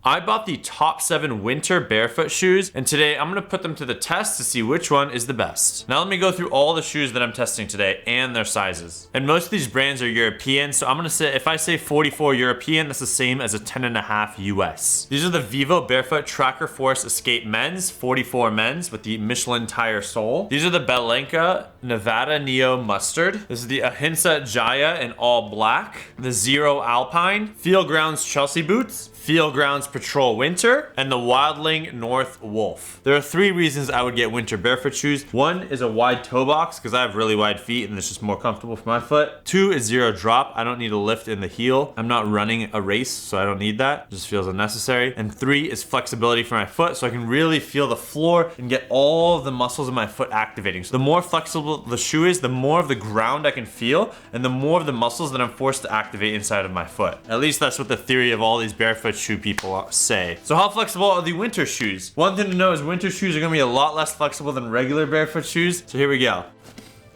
I bought the top 7 winter barefoot shoes, and today I'm gonna put them to the test to see which one is the best. Now let me go through all the shoes that I'm testing today and their sizes. And most of these brands are European, so I'm gonna say, if I say 44 European, that's the same as a 10.5 US. These are the Vivo Barefoot Tracker Force Escape Men's, 44 men's with the Michelin tire sole. These are the Belenka Nevada Neo Mustard. This is the Ahimsa Jaya in all black. The Zero Alpine, Feel Grounds Chelsea boots, Feel Grounds Patrol Winter, and the Wildling North Wolf. There are 3 reasons I would get winter barefoot shoes. 1 is a wide toe box because I have really wide feet and it's just more comfortable for my foot. 2 is zero drop. I don't need a lift in the heel. I'm not running a race, so I don't need that. It just feels unnecessary. And 3 is flexibility for my foot, so I can really feel the floor and get all of the muscles of my foot activating. So the more flexible the shoe is, the more of the ground I can feel, and the more of the muscles that I'm forced to activate inside of my foot. At least that's what the theory of all these barefoot shoe people say. So how flexible are the winter shoes? One thing to know is winter shoes are gonna be a lot less flexible than regular barefoot shoes. So here we go.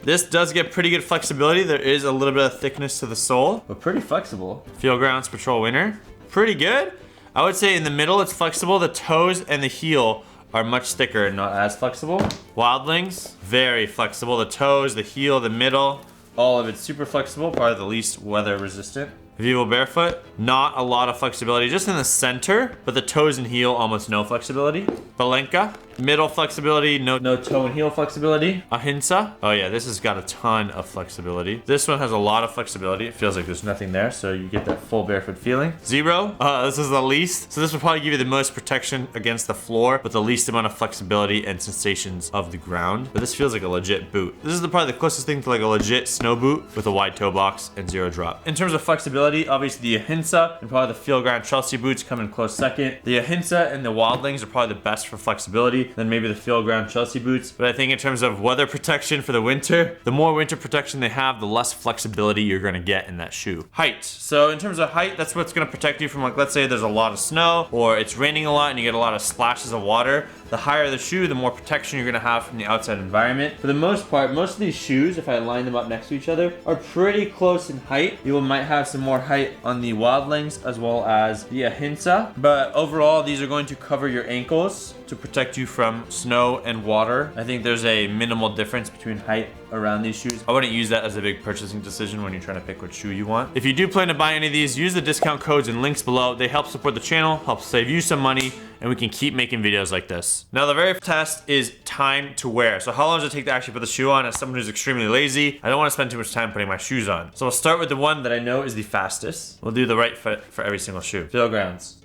This does get pretty good flexibility. There is a little bit of thickness to the sole, but pretty flexible. Feel Grounds Patrol Winter, pretty good. I would say in the middle it's flexible. The toes and the heel are much thicker and not as flexible. Wildlings, very flexible. The toes, the heel, the middle, all of it's super flexible, probably the least weather resistant. Vivo Barefoot, not a lot of flexibility, just in the center, but the toes and heel, almost no flexibility. Belenka, middle flexibility, no toe and heel flexibility. Ahimsa, oh yeah, this has got a ton of flexibility. This one has a lot of flexibility. It feels like there's nothing there, so you get that full barefoot feeling. Zero, this is the least. So this will probably give you the most protection against the floor, but the least amount of flexibility and sensations of the ground. But this feels like a legit boot. This is probably the closest thing to like a legit snow boot with a wide toe box and zero drop. In terms of flexibility, obviously the Ahimsa and probably the Feel Ground Chelsea boots come in close second. The Ahimsa and the Wildlings are probably the best for flexibility, then maybe the Feel Ground Chelsea boots. But I think in terms of weather protection for the winter, the more winter protection they have, the less flexibility you're gonna get in that shoe. Height. So in terms of height, that's what's gonna protect you from, like, let's say there's a lot of snow or it's raining a lot and you get a lot of splashes of water. The higher the shoe, the more protection you're gonna have from the outside environment. For the most part, most of these shoes, if I line them up next to each other, are pretty close in height. You might have some more height on the Wildlings as well as the Ahimsa, but overall these are going to cover your ankles to protect you from snow and water. I think there's a minimal difference between height around these shoes. I wouldn't use that as a big purchasing decision when you're trying to pick what shoe you want. If you do plan to buy any of these, use the discount codes and links below. They help support the channel, help save you some money, and we can keep making videos like this. Now the very first test is time to wear. So how long does it take to actually put the shoe on? As someone who's extremely lazy, I don't want to spend too much time putting my shoes on. So we'll start with the one that I know is the fastest. We'll do the right foot for every single shoe. Feel Grounds.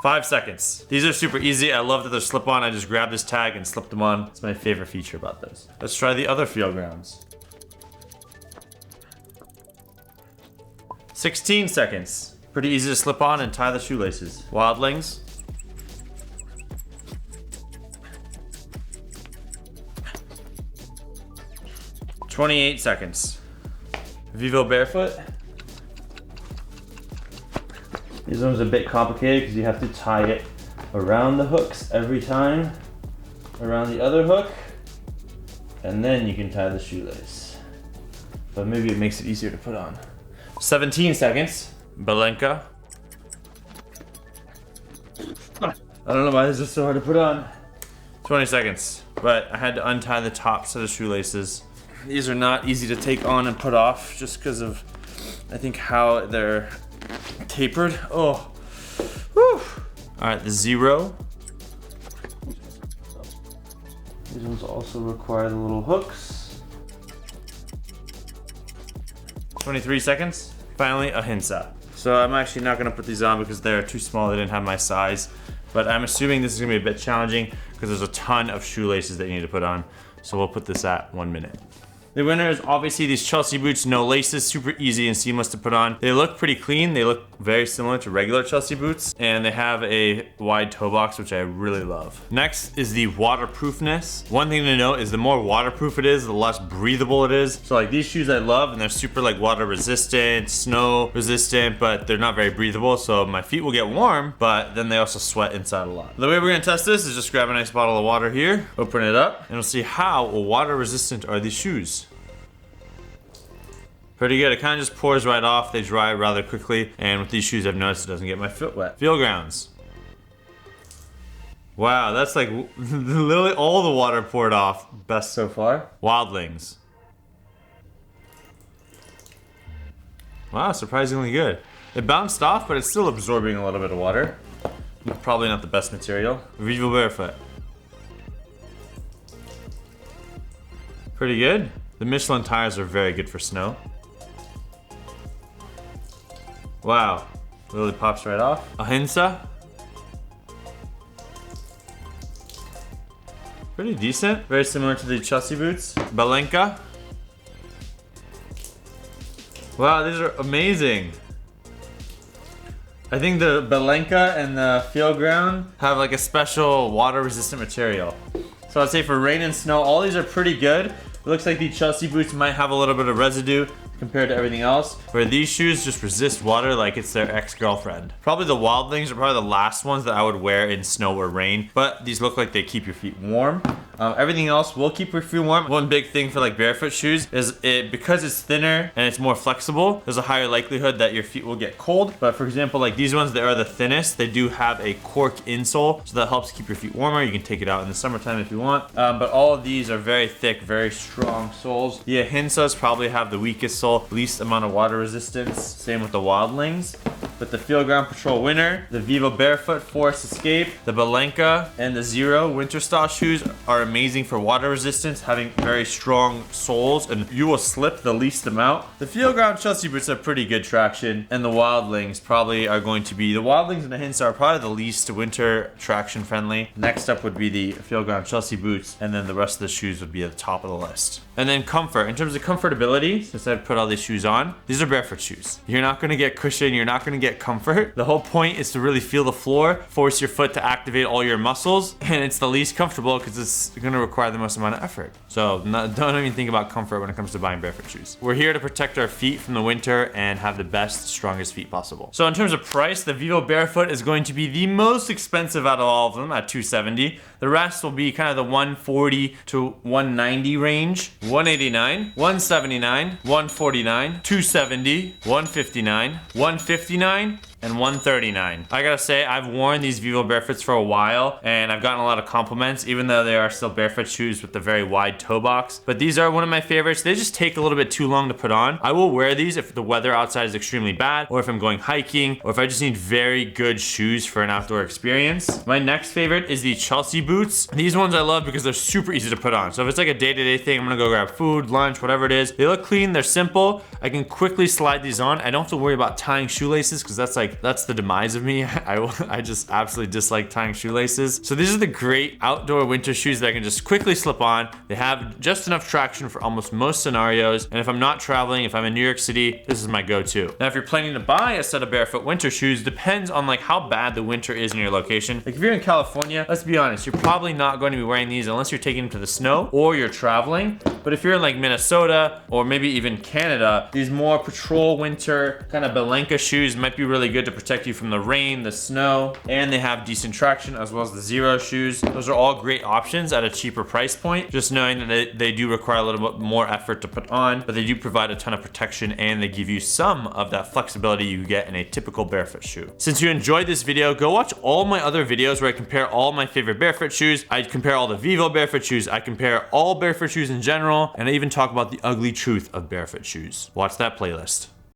5 seconds. These are super easy. I love that they're slip on. I just grab this tag and slip them on. It's my favorite feature about those. Let's try the other Feel Grounds. 16 seconds. Pretty easy to slip on and tie the shoelaces. Wildlings. 28 seconds. Vivo Barefoot. This one's a bit complicated because you have to tie it around the hooks every time, around the other hook, and then you can tie the shoelace. But maybe it makes it easier to put on. 17 seconds. Belenka. I don't know why this is so hard to put on. 20 seconds. But I had to untie the tops of the shoelaces. These are not easy to take on and put off just because of, I think, how they're tapered. Oh. Whew. All right, the Zero. These ones also require the little hooks. 23 seconds. Finally, Ahimsa. So I'm actually not gonna put these on because they're too small. They didn't have my size. But I'm assuming this is gonna be a bit challenging because there's a ton of shoelaces that you need to put on. So we'll put this at 1 minute. The winner is obviously these Chelsea boots, no laces, super easy and seamless to put on. They look pretty clean. They look very similar to regular Chelsea boots, and they have a wide toe box, which I really love. Next is the Waterproof-ness. One thing to note is the more waterproof it is, the less breathable it is. So like these shoes I love, and they're super like water resistant, snow resistant, but they're not very breathable. So my feet will get warm, but then they also sweat inside a lot. The way we're gonna test this is just grab a nice bottle of water here, open it up, and we'll see how water resistant are these shoes. Pretty good. It kind of just pours right off. They dry rather quickly. And with these shoes, I've noticed it doesn't get my foot wet. Feel grounds. Wow, that's like literally all the water poured off. Best so far. Wildlings. Wow, surprisingly good. It bounced off, but it's still absorbing a little bit of water. Probably not the best material. Vivo Barefoot. Pretty good. The Michelin tires are very good for snow. Wow, really pops right off. Ahimsa. Pretty decent. Very similar to the Chelsea boots. Balenka. Wow, these are amazing. I think the Balenka and the Feel Ground have like a special water resistant material. So I'd say for rain and snow, all these are pretty good. It looks like the Chelsea boots might have a little bit of residue compared to everything else, where these shoes just resist water like it's their ex-girlfriend. Probably the Wildlings are probably the last ones that I would wear in snow or rain, but these look like they keep your feet warm. Everything else will keep your feet warm. One big thing for like barefoot shoes is because it's thinner and it's more flexible, there's a higher likelihood that your feet will get cold. But for example, like these ones that are the thinnest, they do have a cork insole, so that helps keep your feet warmer. You can take it out in the summertime if you want. But all of these are very thick, very strong soles. The Ahinsas probably have the weakest sole, least amount of water resistance. Same with the Wildlings. But the Feel Ground Patrol Winter, the Vivo Barefoot Forest Escape, the Balenka, and the Zero winter style shoes are amazing for water resistance, having very strong soles, and you will slip the least amount. The Feel Ground Chelsea boots have pretty good traction, and the Wildlings probably are going to be, the Wildlings and the Hints are probably the least winter traction friendly. Next up would be the Feel Ground Chelsea boots, and then the rest of the shoes would be at the top of the list. And then comfort. In terms of comfortability, since I've put all these shoes on, these are barefoot shoes. You're not gonna get cushion, you're not gonna get comfort. The whole point is to really feel the floor, force your foot to activate all your muscles, and it's the least comfortable because it's gonna require the most amount of effort. So don't even think about comfort when it comes to buying barefoot shoes. We're here to protect our feet from the winter and have the best, strongest feet possible. So in terms of price, the Vivo Barefoot is going to be the most expensive out of all of them at $270. The rest will be kind of the $140 to $190 range. $189, $179, $149, $270, $159, $159, and $139. I gotta say, I've worn these Vivo Barefoots for a while, and I've gotten a lot of compliments, even though they are still barefoot shoes with the very wide toe box. But these are one of my favorites. They just take a little bit too long to put on. I will wear these if the weather outside is extremely bad, or if I'm going hiking, or if I just need very good shoes for an outdoor experience. My next favorite is the Chelsea boots. These ones I love because they're super easy to put on. So if it's like a day-to-day thing, I'm gonna go grab food, lunch, whatever it is. They look clean, they're simple. I can quickly slide these on. I don't have to worry about tying shoelaces because that's the demise of me. I just absolutely dislike tying shoelaces. So these are the great outdoor winter shoes that I can just quickly slip on. They have just enough traction for almost most scenarios. And if I'm not traveling, if I'm in New York City, this is my go-to. Now, if you're planning to buy a set of barefoot winter shoes, depends on like how bad the winter is in your location. Like if you're in California, let's be honest, you're probably not going to be wearing these unless you're taking them to the snow or you're traveling. But if you're in like Minnesota or maybe even Canada, these more patrol winter kind of Balenka shoes might be really good to protect you from the rain, the snow, and they have decent traction as well as the Zero shoes. Those are all great options at a cheaper price point. Just knowing that they do require a little bit more effort to put on, but they do provide a ton of protection and they give you some of that flexibility you get in a typical barefoot shoe. Since you enjoyed this video, go watch all my other videos where I compare all my favorite barefoot shoes. I compare all the Vivo barefoot shoes. I compare all barefoot shoes in general, and I even talk about the ugly truth of barefoot shoes. Watch that playlist.